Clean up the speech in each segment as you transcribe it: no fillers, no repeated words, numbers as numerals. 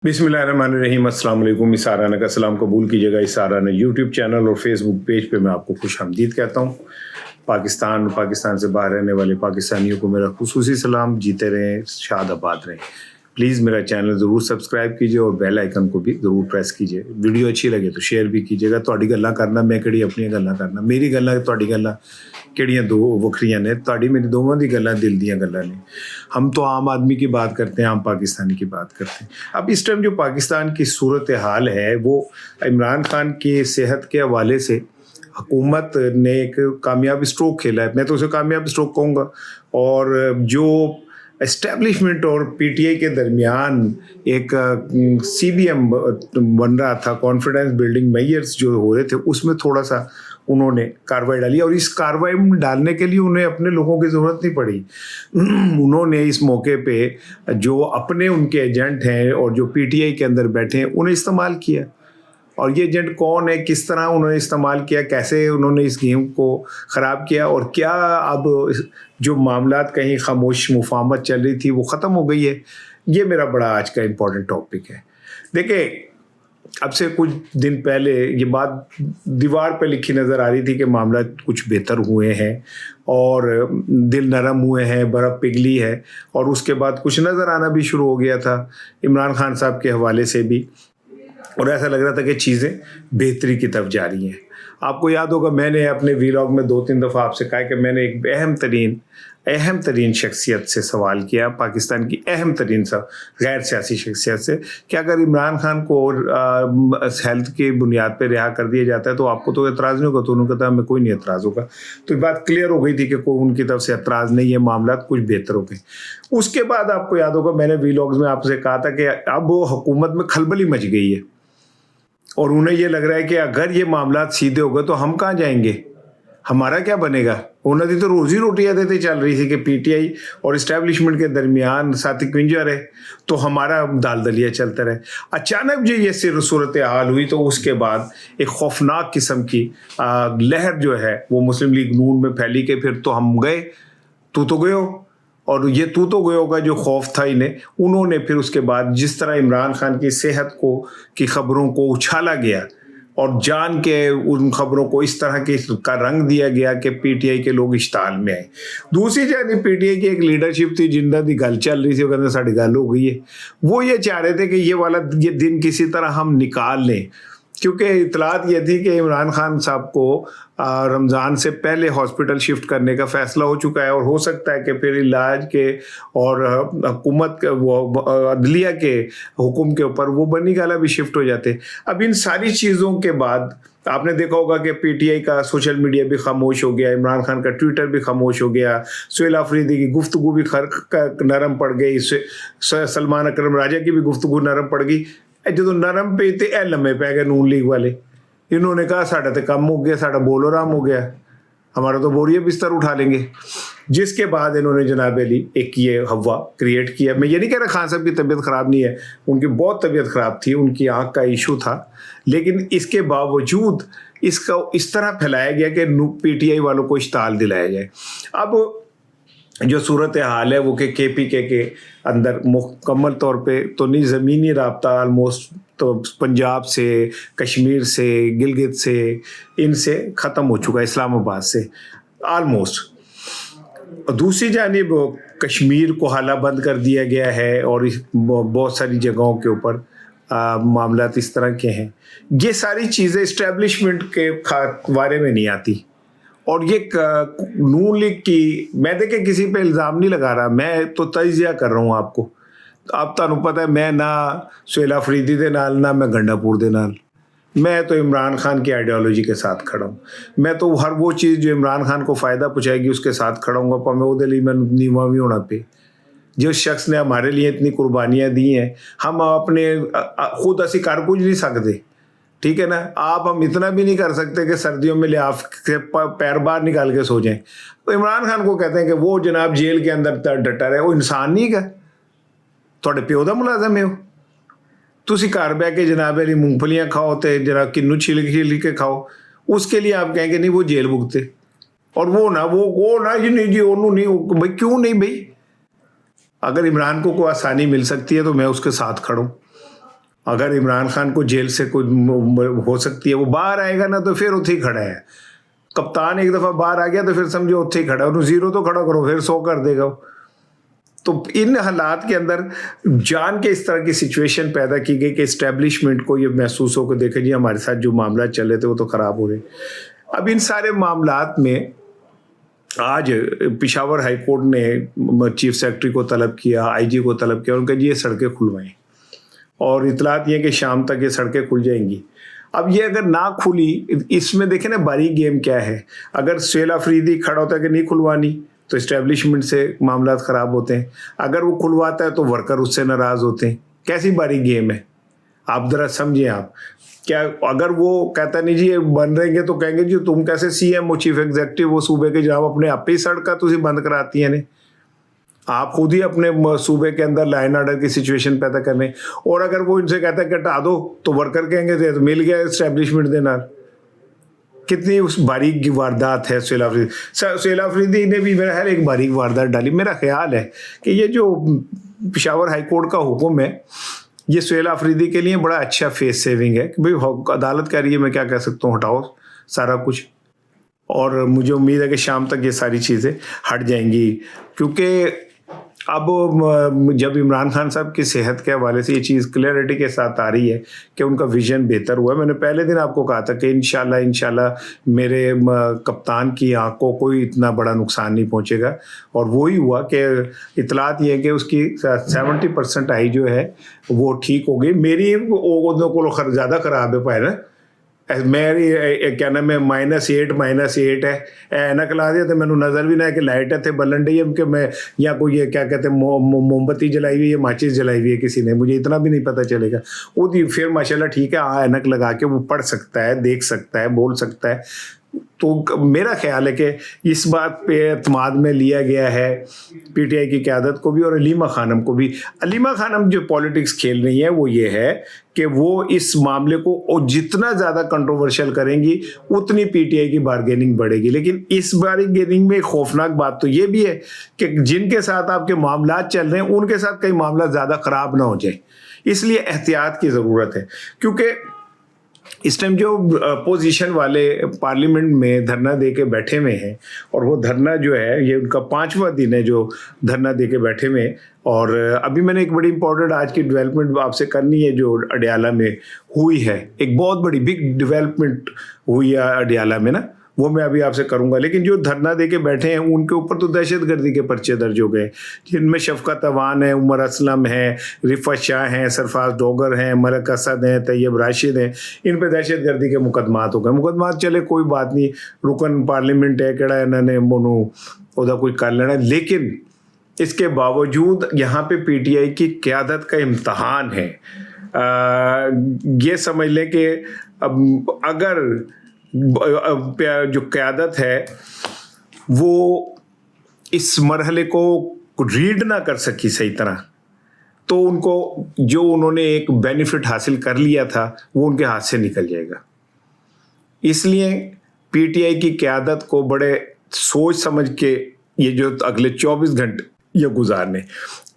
बिस्मिल्लाहिर्रहमानिर्रहीम, अस्सलाम वालेकुम। इसाराना का सलाम कबूल कीजिएगा। इसाराना यूट्यूब चैनल और फेसबुक पेज पे मैं आपको खुश आमदीद कहता हूँ। पाकिस्तान से बाहर रहने वाले पाकिस्तानियों को मेरा खुसूसी सलाम। जीते रहें, शाद आबाद रहें। प्लीज़ मेरा चैनल ज़रूर सब्सक्राइब कीजिए और बेल आइकन को भी ज़रूर प्रेस कीजिए। वीडियो अच्छी लगे तो शेयर भी कीजिएगा। तुहाडी गल्लां करना, मैं किहड़ी अपनियां गल्लां करना, मेरी गल्लां तुहाडी गल्लां किहड़ियां दो वखरियां ने। तुहाडी मेरी दोवां दी गल्लां दिल दियां गल्लां ने। हम तो आम आदमी की बात करते हैं, आम पाकिस्तानी की बात करते हैं। अब इस टाइम जो पाकिस्तान की सूरत हाल है वो इमरान खान की सेहत के हवाले से हुकूमत ने एक कामयाब स्ट्रोक खेला है। मैं तो उसे कामयाब स्ट्रोक कहूँगा। और जो एस्टेब्लिशमेंट और पीटीआई के दरमियान एक सीबीएम बन रहा था, कॉन्फिडेंस बिल्डिंग मेजर्स जो हो रहे थे, उसमें थोड़ा सा उन्होंने कार्रवाई डाली। और इस कार्रवाई में डालने के लिए उन्हें अपने लोगों की ज़रूरत नहीं पड़ी। उन्होंने इस मौके पे जो अपने उनके एजेंट हैं और जो पीटीआई के अंदर बैठे हैं उन्हें इस्तेमाल किया। और ये एजेंट कौन है, किस तरह उन्होंने इस्तेमाल किया, कैसे उन्होंने इस गेम को ख़राब किया, और क्या अब जो मामलात कहीं खामोश मुफाहमत चल रही थी वो ख़त्म हो गई है, ये मेरा बड़ा आज का इम्पोर्टेंट टॉपिक है। देखिए, अब से कुछ दिन पहले ये बात दीवार पे लिखी नज़र आ रही थी कि मामला कुछ बेहतर हुए हैं और दिल नरम हुए हैं, बर्फ़ पिघली है। और उसके बाद कुछ नज़र आना भी शुरू हो गया था इमरान खान साहब के हवाले से भी, और ऐसा लग रहा था कि चीज़ें बेहतरी की तरफ जा रही हैं। आपको याद होगा, मैंने अपने वीलॉग में 2-3 दफ़ा आपसे कहा कि मैंने एक अहम तरीन शख्सियत से सवाल किया, पाकिस्तान की अहम तरीन गैर सियासी शख्सियत से, कि अगर इमरान खान को हेल्थ की बुनियाद पर रिहा कर दिया जाता है तो आपको तो एतराज़ नहीं होगा। तो उन्होंने कहा हमें कोई नहीं एतराज़ होगा। तो ये बात क्लियर हो गई थी कि कोई उनकी तरफ से एतराज़ नहीं है, मामला कुछ बेहतर हो गए। उसके बाद आपको याद होगा, मैंने वीलॉग्स में आपसे कहा था कि अब वो हुकूमत में खलबली मच गई है और उन्हें ये लग रहा है कि अगर ये मामला सीधे हो गए तो हम कहाँ जाएंगे, हमारा क्या बनेगा। उन्होंने तो रोजी रोटी देते चल रही थी कि पीटीआई और इस्टेब्लिशमेंट के दरमियान साथी कुंजा रहे तो हमारा दाल दलिया चलता रहे। अचानक जो ये सूरत हाल हुई तो उसके बाद एक खौफनाक किस्म की लहर जो है वो मुस्लिम लीग नून में फैली कि फिर तो हम गए, तू तो गए हो। और ये तू तो गए का जो खौफ था इन्हें, उन्होंने फिर उसके बाद जिस तरह इमरान खान की सेहत की खबरों को उछाला गया और जान के उन खबरों को इस तरह का रंग दिया गया कि पीटीआई के लोग इश्ताल में आए। दूसरी जानिब पीटीआई की एक लीडरशिप थी जिन्हों की गल चल रही थी, वो कहते साड़ी गल हो गई है। वो ये चाह रहे थे कि ये दिन किसी तरह हम निकाल लें, क्योंकि इतलात ये थी कि इमरान खान साहब को रमज़ान से पहले हॉस्पिटल शिफ्ट करने का फ़ैसला हो चुका है और हो सकता है कि फिर इलाज के और हुकूमत के अदलिया के हुक्म के ऊपर वो बनी गाला भी शिफ्ट हो जाते। अब इन सारी चीज़ों के बाद आपने देखा होगा कि पीटीआई का सोशल मीडिया भी खामोश हो गया, इमरान खान का ट्विटर भी खामोश हो गया, सुहेल अफरीदी की गुफ्तगू भी नरम पड़ गई, सलमान अकरम राजा की भी गुफ्तगू नरम पड़ गई। जो नरम पे थे ए लम्बे पै गए नून लीग वाले। इन्होंने कहा साढ़ा तो कम हो गया, साढ़ा बोल आराम हो गया, हमारा तो बोरिया बिस्तर उठा लेंगे। जिसके बाद इन्होंने जनाब अली एक ये हवा क्रिएट किया। मैं ये नहीं कह रहा खान साहब की तबीयत ख़राब नहीं है, उनकी बहुत तबीयत ख़राब थी, उनकी आँख का इशू था, लेकिन इसके बावजूद इसका इस तरह फैलाया गया कि पीटीआई वालों को इश्ताल दिलाया जाए। अब जो सूरत हाल है वो कि केपीके के अंदर मुकम्मल तौर पे तो नहीं, ज़मीनी राब्ता आलमोस्ट तो पंजाब से, कश्मीर से, गिलगित से, इनसे ख़त्म हो चुका है, इस्लामाबाद से आलमोस्ट। दूसरी जानिब कश्मीर को हाला बंद कर दिया गया है और बहुत सारी जगहों के ऊपर मामलात इस तरह के हैं। ये सारी चीज़ें इस्टेब्लिशमेंट के बारे में नहीं आती। और ये नून लीग की, मैं देखे किसी पे इल्ज़ाम नहीं लगा रहा, मैं तो तजिया कर रहा हूँ आपको। अब तुहानू पता है मैं ना सुहेल अफरीदी दे नाल ना मैं गंडापुर दे नाल, मैं तो इमरान खान की आइडियोलॉजी के साथ खड़ा हूँ। मैं तो हर वो चीज़ जो इमरान खान को फ़ायदा पहुँचाएगी उसके साथ खड़ा हूँगा, पर मैं वो लिए मैं नीवा भी होना पे। जिस शख्स ने हमारे लिए इतनी कुर्बानियाँ दी हैं, हम अपने खुद असी कर कुछ नहीं सकते, ठीक है ना। हम इतना भी नहीं कर सकते कि सर्दियों में लिहाफ से पैर बाहर निकाल के सो जाएं। तो इमरान खान को कहते हैं कि वो जनाब जेल के अंदर डटा रहे, वो इंसान नहीं है, थोड़े प्यो का मुलाजम है। तुसी घर बह के जनाब वाली मूंगफलियाँ खाओ तो जरा किन्नू छिल के खाओ, उसके लिए आप कहेंगे नहीं वो जेल भुगते। और वो ना जी नहीं जी ओनू नहीं, भाई क्यों नहीं भाई। अगर इमरान को कोई आसानी मिल सकती है तो मैं उसके साथ खड़ा हूँ। अगर इमरान खान को जेल से कुछ हो सकती है, वो बाहर आएगा ना तो फिर उत्थे ही खड़ा है। कप्तान एक दफ़ा बाहर आ गया तो फिर समझो उत्थे ही खड़ा, उन्होंने 0 तो खड़ा करो, फिर 100 कर देगा। तो इन हालात के अंदर जान के इस तरह की सिचुएशन पैदा की गई कि इस्टेब्लिशमेंट को ये महसूस हो कि देखे जी हमारे साथ जो मामला चले थे वो तो ख़राब हो रहे। अब इन सारे मामलात में आज पेशावर हाई कोर्ट ने चीफ सेक्रेटरी को तलब किया, आईजी को तलब किया, उनका जी ये सड़कें खुलवाएं, और इतलात ये कि शाम तक ये सड़कें खुल जाएंगी। अब ये अगर ना खुली, इसमें देखें ना बारीक गेम क्या है। अगर सुहेल अफरीदी खड़ा होता है कि नहीं खुलवानी तो इस्टेब्लिशमेंट से मामला ख़राब होते हैं, अगर वो खुलवाता है तो वर्कर उससे नाराज़ होते हैं। कैसी बारीक गेम है, आप ज़रा समझें। आप क्या, अगर वो कहता नहीं जी ये बन रहेंगे तो कहेंगे जी तुम कैसे सीएम हो, चीफ एग्जीक्यूटिव वो सूबे के, जनाब अपने आप ही सड़क तुझे बंद कराती हैं ने, आप खुद ही अपने सूबे के अंदर लाइन ऑर्डर की सिचुएशन पैदा करने। और अगर वो इनसे कहता है कि हटा दो तो वर्कर कहेंगे तो मिल गया इस्टेब्लिशमेंट देना। कितनी उस बारीक की वारदात है। सुहेल अफरीदी ने भी मेरा ख्याल एक बारीक वारदात डाली। मेरा ख्याल है कि ये जो पेशावर हाई कोर्ट का हुक्म है ये सुहेल अफरीदी के लिए बड़ा अच्छा फेस सेविंग है कि भाई अदालत कह रही है, मैं क्या कह सकता हूँ, हटाओ सारा कुछ। और मुझे उम्मीद है कि शाम तक ये सारी चीज़ें हट जाएंगी, क्योंकि अब जब इमरान खान साहब की सेहत के हवाले से ये चीज़ क्लियरिटी के साथ आ रही है कि उनका विजन बेहतर हुआ है। मैंने पहले दिन आपको कहा था कि इंशाल्लाह मेरे कप्तान की आंखों को इतना बड़ा नुकसान नहीं पहुंचेगा, और वही हुआ कि इतलात ये है कि उसकी 70% आई जो है वो ठीक हो गई। मेरी को ज़्यादा ख़राब है पाए ना, मेरी क्या नाम है -8 है, ऐनक ला दिया तो मैंने नज़र भी ना है कि लाइट है थे बलन रही है कि मैं या कोई ये क्या कहते हैं मोमबत्ती जलाई हुई है, माचिस जलाई हुई है किसी ने, मुझे इतना भी नहीं पता चलेगा। वो फिर माशाल्लाह ठीक है, हाँ ऐनक लगा के वो पढ़ सकता है, देख सकता है, बोल सकता है। तो मेरा ख्याल है कि इस बात पे एतमाद में लिया गया है पीटीआई की क़यादत को भी और अलीमा खानम को भी। अलीमा खानम जो पॉलिटिक्स खेल रही है वो ये है कि वो इस मामले को जितना ज़्यादा कंट्रोवर्शियल करेंगी उतनी पीटीआई की बारगेनिंग बढ़ेगी। लेकिन इस बारगेनिंग में एक खौफनाक बात तो ये भी है कि जिनके साथ आपके मामला चल रहे हैं उनके साथ कई मामला ज़्यादा ख़राब ना हो जाए, इसलिए एहतियात की ज़रूरत है। क्योंकि इस टाइम जो अपोजिशन वाले पार्लियामेंट में धरना दे के बैठे हुए हैं, और वो धरना जो है ये उनका 5वां दिन है जो धरना दे के बैठे हुए हैं। और अभी मैंने एक बड़ी इंपॉर्टेंट आज की डेवलपमेंट आपसे करनी है जो अडियाला में हुई है, एक बहुत बड़ी बिग डेवलपमेंट हुई है अडियाला में ना, वो मैं अभी आपसे करूंगा। लेकिन जो धरना दे के बैठे हैं उनके ऊपर तो दहशतगर्दी के पर्चे दर्ज हो गए, जिनमें शफकत अवान है, उमर असलम है, रिफत शाह हैं, सरफराज डोगर हैं, मलक असद हैं, तैयब राशिद हैं, इन पे दहशतगर्दी के मुकदमात हो गए। मुकदमात चले कोई बात नहीं, रुकन पार्लियामेंट है केड़ा इन्होंने मोनू उदा कोई कर लेना। लेकिन इसके बावजूद यहाँ पे पीटीआई की क़यादत का इम्तहान है। ये समझ लें कि अगर जो क़यादत है वो इस मरहले को रीड ना कर सकी सही तरह, तो उनको जो उन्होंने एक बेनिफिट हासिल कर लिया था वो उनके हाथ से निकल जाएगा। इसलिए पीटीआई की क़यादत को बड़े सोच समझ के ये जो अगले 24 घंटे ये गुजारने,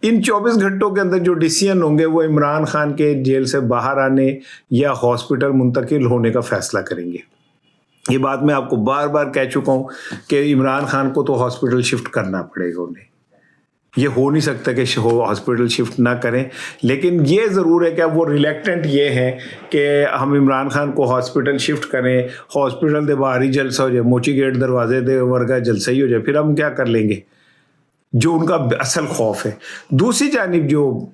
इन 24 घंटों के अंदर जो डिसीजन होंगे वो इमरान खान के जेल से बाहर आने या हॉस्पिटल मुंतकिल होने का फैसला करेंगे। ये बात मैं आपको बार बार कह चुका हूँ कि इमरान खान को तो हॉस्पिटल शिफ्ट करना पड़ेगा उन्हें, ये हो नहीं सकता कि हॉस्पिटल शिफ्ट ना करें। लेकिन ये ज़रूर है कि अब वो रिलेक्टेंट ये हैं कि हम इमरान खान को हॉस्पिटल शिफ्ट करें, हॉस्पिटल दे बाहर ही जलसा हो जाए, मोची गेट दरवाजे दे वर्गा जलसा ही हो जाए, फिर हम क्या कर लेंगे, जो उनका असल खौफ है। दूसरी जानिब जो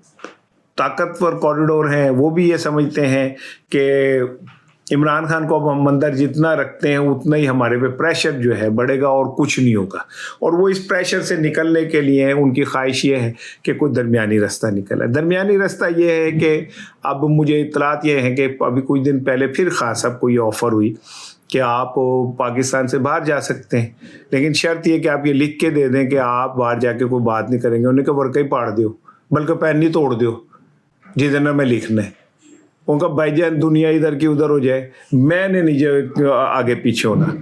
ताकतवर कॉरिडोर हैं वो भी ये समझते हैं कि इमरान खान को अब हम अंदर जितना रखते हैं उतना ही हमारे पे प्रेशर जो है बढ़ेगा और कुछ नहीं होगा। और वो इस प्रेशर से निकलने के लिए उनकी ख्वाहिश ये है कि कोई दरमियानी रास्ता निकले। दरमियानी रास्ता ये है कि अब मुझे इतलात ये है कि अभी कुछ दिन पहले फिर खान साहब को ये ऑफ़र हुई कि आप पाकिस्तान से बाहर जा सकते हैं, लेकिन शर्त ये कि आप ये लिख के दे दें कि आप बाहर जाके कोई बात नहीं करेंगे। उन्हें कहा वर्का ही पाड़ दो, बल्कि पैन नहीं तोड़ दो जिधर मैं लिखना है। उनका भाईजान दुनिया इधर की उधर हो जाए, मैंने नहीं आगे पीछे होना।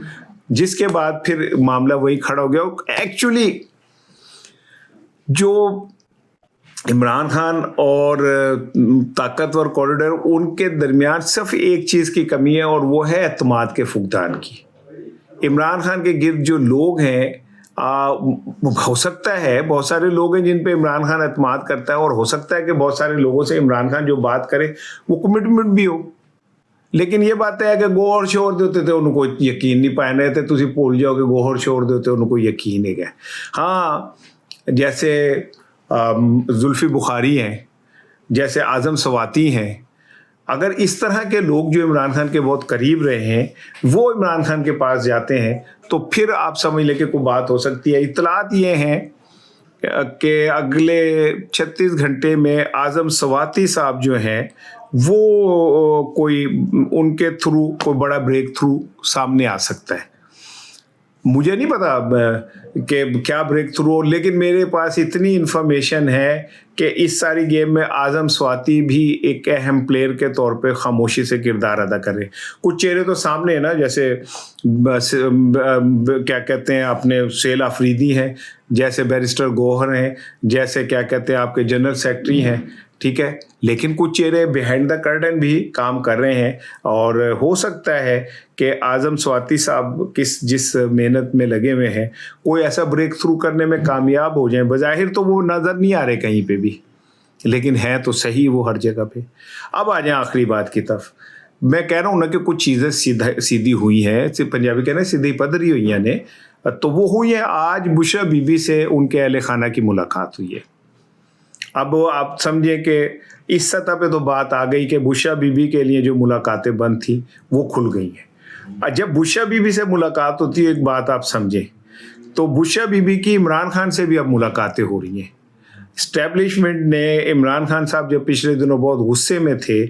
जिसके बाद फिर मामला वही खड़ा हो गया। एक्चुअली जो इमरान खान और ताकतवर कॉरिडोर, उनके दरमियान सिर्फ एक चीज़ की कमी है और वो है एतमाद के फुकदान की। इमरान खान के गिर्द जो लोग हैं, हो सकता है बहुत सारे लोग हैं जिन पे इमरान खान एतमाद करता है, और हो सकता है कि बहुत सारे लोगों से इमरान खान जो बात करे वो कमिटमेंट भी हो, लेकिन ये बात है कि गो और शोर देते थे उनको यकीन नहीं पाने थे, तुझे भूल जाओ कि गो और शोर देते उनको यकीन है क्या। हाँ, जैसे जुल्फी बुखारी हैं, जैसे आज़म सवाती हैं, अगर इस तरह के लोग जो इमरान खान के बहुत करीब रहे हैं वो इमरान खान के पास जाते हैं तो फिर आप समझ लें कि कोई बात हो सकती है। इत्तलात ये हैं कि अगले 36 घंटे में आज़म सवाती साहब जो हैं वो कोई उनके थ्रू कोई बड़ा ब्रेक थ्रू सामने आ सकता है। मुझे नहीं पता कि क्या ब्रेक थ्रू हो, लेकिन मेरे पास इतनी इन्फॉर्मेशन है कि इस सारी गेम में आज़म स्वाति भी एक अहम प्लेयर के तौर पे खामोशी से किरदार अदा कर रहे हैं। कुछ चेहरे तो सामने है ना, जैसे क्या कहते हैं अपने सेल अफरीदी हैं, जैसे बैरिस्टर गौहर हैं, जैसे क्या कहते हैं आपके जनरल सेक्रेटरी हैं, ठीक है, लेकिन कुछ चेहरे बिहाइंड द कर्टन भी काम कर रहे हैं। और हो सकता है कि आज़म स्वाति साहब जिस मेहनत में लगे हुए हैं कोई ऐसा ब्रेक थ्रू करने में कामयाब हो जाए। बज़ाहिर तो वो नज़र नहीं आ रहे कहीं पे भी, लेकिन हैं तो सही वो हर जगह पे। अब आ जाए आखिरी बात की तरफ। मैं कह रहा हूँ ना कि कुछ चीज़ें सीधी हुई हैं, पंजाबी कहना सीधी पदरी हुई हैं ने, तो वो हुई है आज बुशरा बीबी से उनके अहले खाना की मुलाकात हुई है। अब आप समझें कि इस सतह पे तो बात आ गई कि बुशरा बीबी के लिए जो मुलाकातें बंद थी वो खुल गई हैं। जब बुशरा बीबी से मुलाकात होती है, एक बात आप समझें, तो बुशरा बीबी की इमरान खान से भी अब मुलाकातें हो रही हैं। इस्टेब्लिशमेंट ने इमरान खान साहब जब पिछले दिनों बहुत गुस्से में थे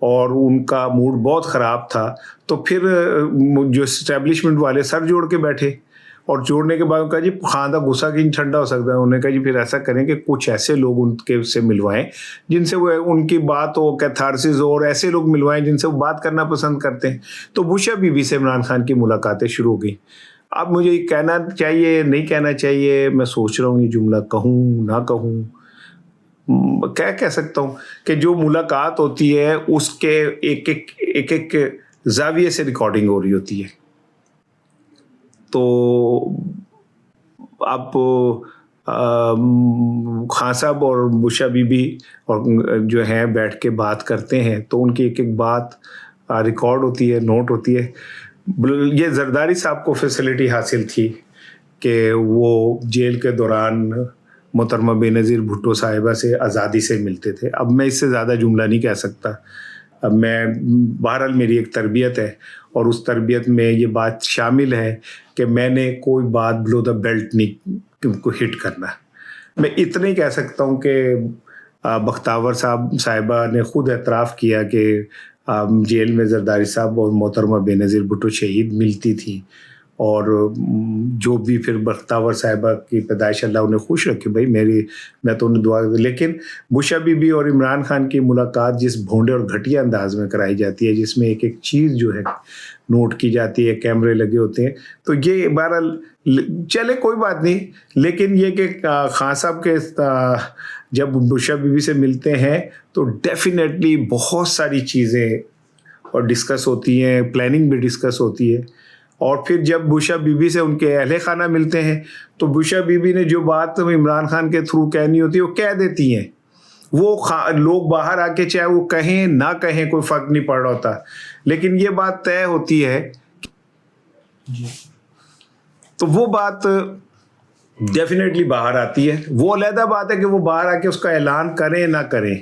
और उनका मूड बहुत ख़राब था, तो फिर जो इस्टेब्लिशमेंट वाले सर जोड़ के बैठे, और जोड़ने के बाद कहा जी खानदा गुस्सा कि ठंडा हो सकता है। उन्होंने कहा जी फिर ऐसा करें कि कुछ ऐसे लोग उनके से मिलवाएं जिनसे वो उनकी बात हो, कैथारसिस हो, और ऐसे लोग मिलवाएं जिनसे वो बात करना पसंद करते हैं। तो बुशरा बीबी से इमरान खान की मुलाकातें शुरू हो गई। अब मुझे कहना चाहिए नहीं कहना चाहिए, मैं सोच रहा हूँ ये जुमला कहूँ ना कहूँ। क्या कह सकता हूँ कि जो मुलाकात होती है उसके एक एक जाविये से रिकॉर्डिंग हो रही होती है। तो आप खान साहब और बुशरा बीबी और जो हैं बैठ के बात करते हैं तो उनकी एक एक बात रिकॉर्ड होती है, नोट होती है। ये जरदारी साहब को फैसिलिटी हासिल थी कि वो जेल के दौरान मोहतरमा बेनज़ीर भुट्टो साहिबा से आज़ादी से मिलते थे। अब मैं इससे ज़्यादा जुमला नहीं कह सकता। अब मैं बहरहाल मेरी एक तरबियत है और उस तरबियत में ये बात शामिल है कि मैंने कोई बात बिलो द बेल्ट नहीं को हिट करना। मैं इतना ही कह सकता हूँ कि बख्तावर साहिबा ने खुद एतराफ़ किया कि जेल में जरदारी साहब और मोहतरमा बेनज़ीर भुट्टो शहीद मिलती थी, और जो भी फिर बख्तावर साहिबा की पैदाइश अल्लाह उन्हें खुश रखे भाई, मैं तो उन्हें दुआ। लेकिन बुशरा बीबी और इमरान खान की मुलाकात जिस भोंडे और घटिया अंदाज में कराई जाती है, जिसमें एक एक चीज़ जो है नोट की जाती है, कैमरे लगे होते हैं, तो ये बहरहाल चले कोई बात नहीं। लेकिन ये कि खान साहब के जब बुशरा बीबी से मिलते हैं तो डेफिनेटली बहुत सारी चीज़ें और डिस्कस होती हैं, प्लानिंग भी डिस्कस होती है। और फिर जब बुशरा बीबी से उनके अहले खाना मिलते हैं तो बुशरा बीबी ने जो बात इमरान खान के थ्रू कहनी होती है वो कह देती हैं। वो लोग बाहर आके चाहे वो कहें ना कहें कोई फ़र्क नहीं पड़ रहा होता, लेकिन ये बात तय होती है जी। तो वो बात डेफिनेटली बाहर आती है। वो अलग बात है कि वो बाहर आके उसका ऐलान करें ना करें।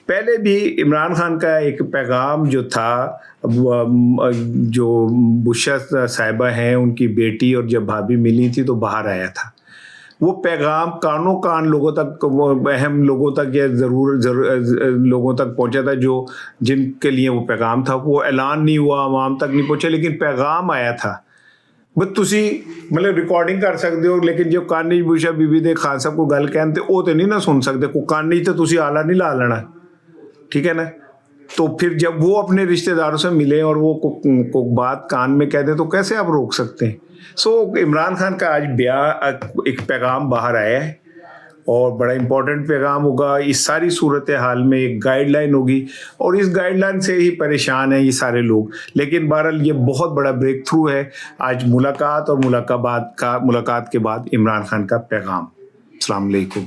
पहले भी इमरान खान का एक पैगाम जो था, जो बुशरा साहिबा हैं उनकी बेटी और जब भाभी मिली थी तो बाहर आया था, वो पैगाम कानों कान लोगों तक, वो अहम लोगों तक या ज़रूर लोगों तक पहुंचा था जो जिनके लिए वो पैगाम था। वो ऐलान नहीं हुआ, आवाम तक नहीं पहुंचा, लेकिन पैगाम आया था। बस तुसी मतलब रिकॉर्डिंग कर सकते हो, लेकिन जो कानी बुशरा बीबी दे खान साहब को गल कहते वो तो नहीं ना सुन सकते। को कानी तो तुसी आला नहीं ला लेना, ठीक है ना। तो फिर जब वो अपने रिश्तेदारों से मिले और वो को बात कान में कह दे तो कैसे आप रोक सकते हैं। सो इमरान खान का आज एक पैगाम बाहर आया है اور بڑا امپورٹنٹ پیغام ہوگا. اس ساری صورتحال میں ایک گائیڈ لائن ہوگی اور اس گائیڈ لائن سے ہی پریشان ہیں یہ سارے لوگ. لیکن بہرحال یہ بہت بڑا بریک تھرو ہے آج ملاقات اور ملاقات کے بعد عمران خان کا پیغام. السلام علیکم.